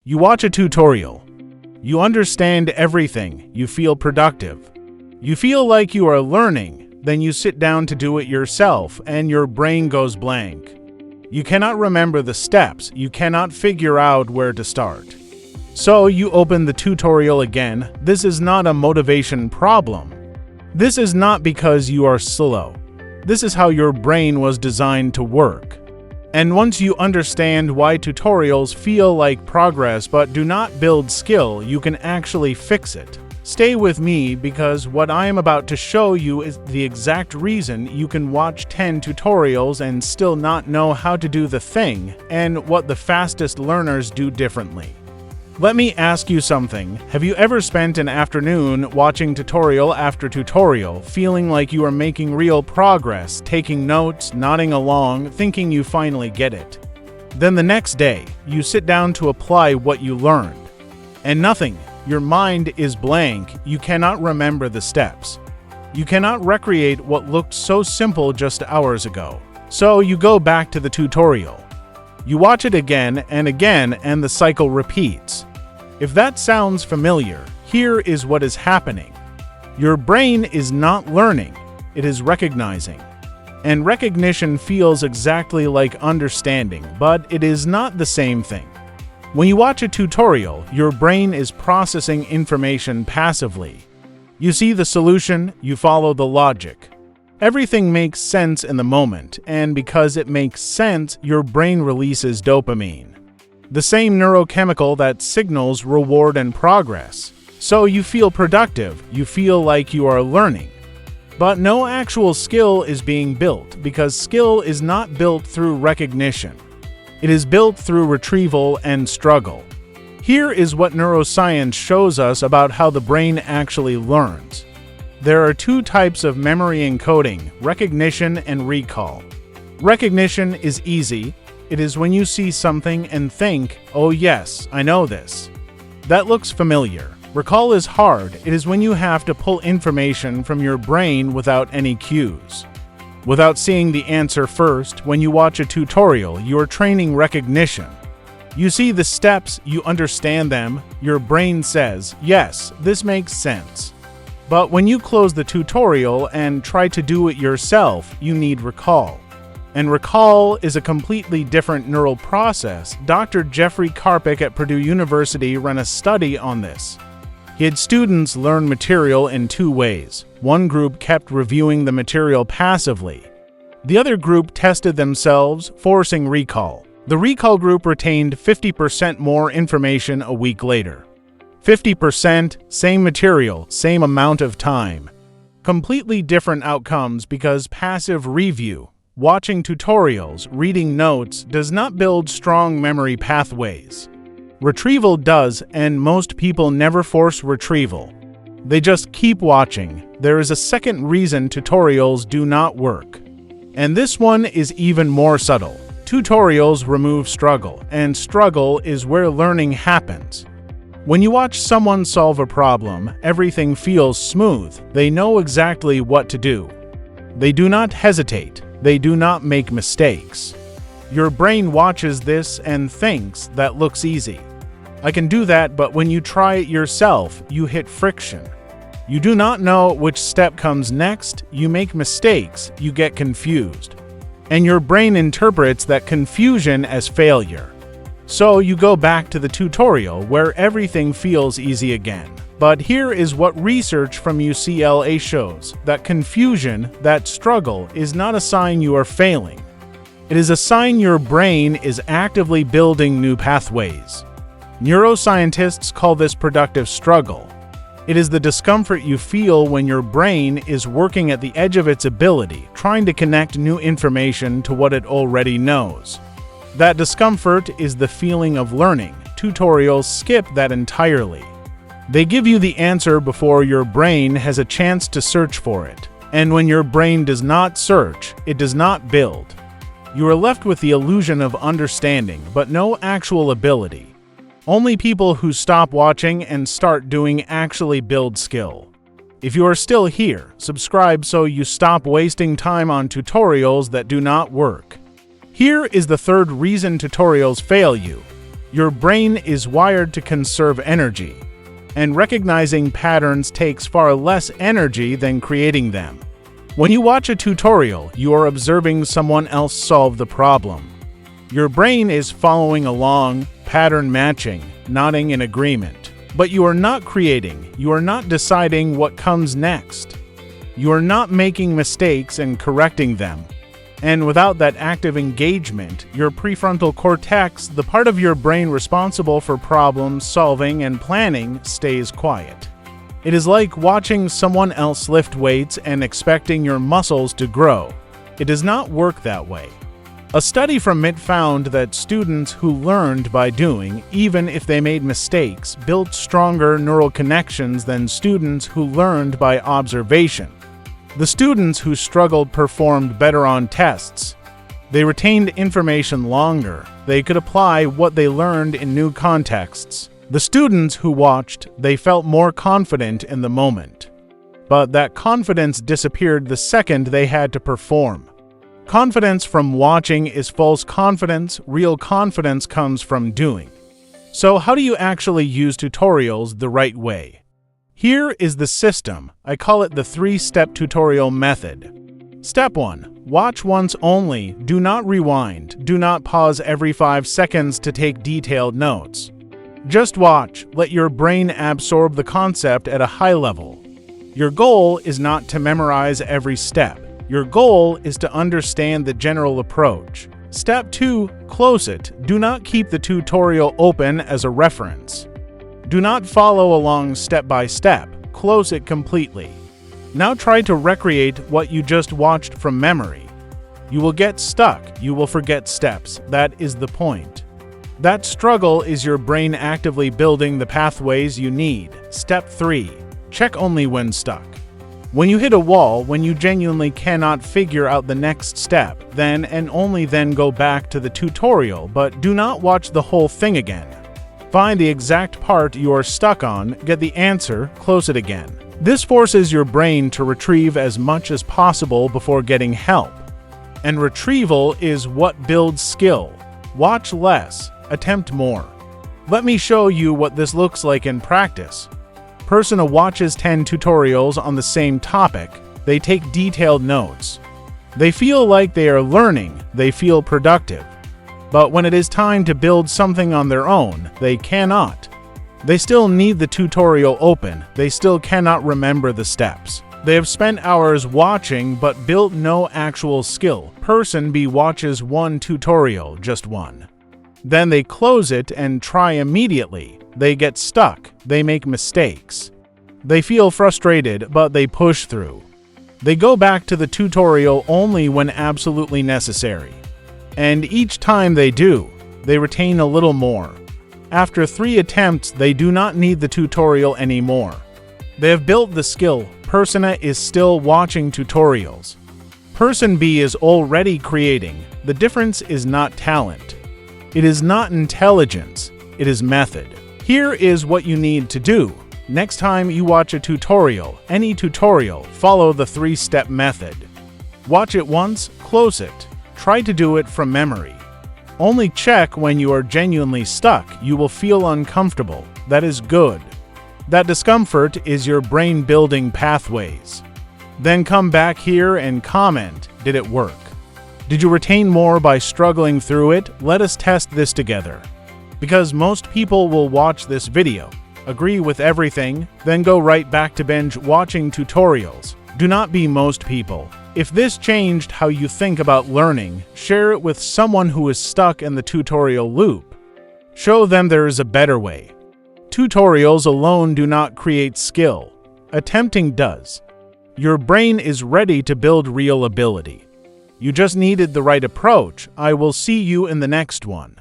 You watch a tutorial. You understand everything. You feel productive. You feel like you are learning. Then you sit down to do it yourself, and your brain goes blank. You cannot remember the steps. You cannot figure out where to start. So you open the tutorial again. This is not a motivation problem. This is not because you are slow. This is how your brain was designed to work. And once you understand why tutorials feel like progress but do not build skill, you can actually fix it. Stay with me because what I am about to show you is the exact reason you can watch 10 tutorials and still not know how to do the thing, and what the fastest learners do differently. Let me ask you something. Have you ever spent an afternoon watching tutorial after tutorial, feeling like you are making real progress, taking notes, nodding along, thinking you finally get it? Then the next day, you sit down to apply what you learned. And nothing. Your mind is blank. You cannot remember the steps. You cannot recreate what looked so simple just hours ago. So you go back to the tutorial. You watch it again, and the cycle repeats. If that sounds familiar, here is what is happening. Your brain is not learning, it is recognizing. And recognition feels exactly like understanding, but it is not the same thing. When you watch a tutorial, your brain is processing information passively. You see the solution, you follow the logic. Everything makes sense in the moment, and because it makes sense, your brain releases dopamine, the same neurochemical that signals reward and progress. So you feel productive, you feel like you are learning. But no actual skill is being built, because skill is not built through recognition. It is built through retrieval and struggle. Here is what neuroscience shows us about how the brain actually learns. There are two types of memory encoding: recognition and recall. Recognition is easy. It is when you see something and think, "Oh yes, I know this. That looks familiar." Recall is hard. It is when you have to pull information from your brain without any cues. Without seeing the answer first, when you watch a tutorial, you are training recognition. You see the steps, you understand them, your brain says, "Yes, this makes sense." But when you close the tutorial and try to do it yourself, you need recall. And recall is a completely different neural process. Dr. Jeffrey Karpik at Purdue University ran a study on this. He had students learn material in two ways. One group kept reviewing the material passively. The other group tested themselves, forcing recall. The recall group retained 50% more information a week later. 50%, same material, same amount of time. Completely different outcomes because passive review, watching tutorials, reading notes, does not build strong memory pathways. Retrieval does, and most people never force retrieval. They just keep watching. There is a second reason tutorials do not work. And this one is even more subtle. Tutorials remove struggle, and struggle is where learning happens. When you watch someone solve a problem, everything feels smooth. They know exactly what to do. They do not hesitate. They do not make mistakes. Your brain watches this and thinks that looks easy. I can do that, but when you try it yourself, you hit friction. You do not know which step comes next, you make mistakes, you get confused. And your brain interprets that confusion as failure. So you go back to the tutorial where everything feels easy again. But here is what research from UCLA shows: that confusion, that struggle, is not a sign you are failing. It is a sign your brain is actively building new pathways. Neuroscientists call this productive struggle. It is the discomfort you feel when your brain is working at the edge of its ability, trying to connect new information to what it already knows. That discomfort is the feeling of learning. Tutorials skip that entirely. They give you the answer before your brain has a chance to search for it. And when your brain does not search, it does not build. You are left with the illusion of understanding, but no actual ability. Only people who stop watching and start doing actually build skill. If you are still here, subscribe so you stop wasting time on tutorials that do not work. Here is the third reason tutorials fail you. Your brain is wired to conserve energy, and recognizing patterns takes far less energy than creating them. When you watch a tutorial, you are observing someone else solve the problem. Your brain is following along, pattern matching, nodding in agreement. But you are not creating, you are not deciding what comes next. You are not making mistakes and correcting them. And without that active engagement, your prefrontal cortex, the part of your brain responsible for problem solving and planning, stays quiet. It is like watching someone else lift weights and expecting your muscles to grow. It does not work that way. A study from MIT found that students who learned by doing, even if they made mistakes, built stronger neural connections than students who learned by observation. The students who struggled performed better on tests. They retained information longer. They could apply what they learned in new contexts. The students who watched, they felt more confident in the moment. But that confidence disappeared the second they had to perform. Confidence from watching is false confidence. Real confidence comes from doing. So how do you actually use tutorials the right way? Here is the system. I call it the 3-step tutorial method. Step 1. Watch once only. Do not rewind. Do not pause every 5 seconds to take detailed notes. Just watch. Let your brain absorb the concept at a high level. Your goal is not to memorize every step. Your goal is to understand the general approach. Step 2. Close it. Do not keep the tutorial open as a reference. Do not follow along step by step. Close it completely. Now try to recreate what you just watched from memory. You will get stuck. You will forget steps. That is the point. That struggle is your brain actively building the pathways you need. Step 3. Check only when stuck. When you hit a wall, when you genuinely cannot figure out the next step, then and only then go back to the tutorial, but do not watch the whole thing again. Find the exact part you are stuck on, get the answer, close it again. This forces your brain to retrieve as much as possible before getting help. And retrieval is what builds skill. Watch less, attempt more. Let me show you what this looks like in practice. Person watches 10 tutorials on the same topic. They take detailed notes. They feel like they are learning. They feel productive. But when it is time to build something on their own, they cannot. They still need the tutorial open. They still cannot remember the steps. They have spent hours watching but built no actual skill. Person B watches one tutorial, just one. Then they close it and try immediately. They get stuck. They make mistakes. They feel frustrated, but they push through. They go back to the tutorial only when absolutely necessary. And each time they do, they retain a little more. After 3 attempts, they do not need the tutorial anymore. They have built the skill. Person A is still watching tutorials. Person B is already creating. The difference is not talent. It is not intelligence. It is method. Here is what you need to do. Next time you watch a tutorial, any tutorial, follow the 3-step method. Watch it once, close it. Try to do it from memory. Only check when you are genuinely stuck. You will feel uncomfortable. That is good. That discomfort is your brain building pathways. Then come back here and comment, did it work? Did you retain more by struggling through it? Let us test this together. Because most people will watch this video, agree with everything, then go right back to binge watching tutorials. Do not be most people. If this changed how you think about learning, share it with someone who is stuck in the tutorial loop. Show them there is a better way. Tutorials alone do not create skill. Attempting does. Your brain is ready to build real ability. You just needed the right approach. I will see you in the next one.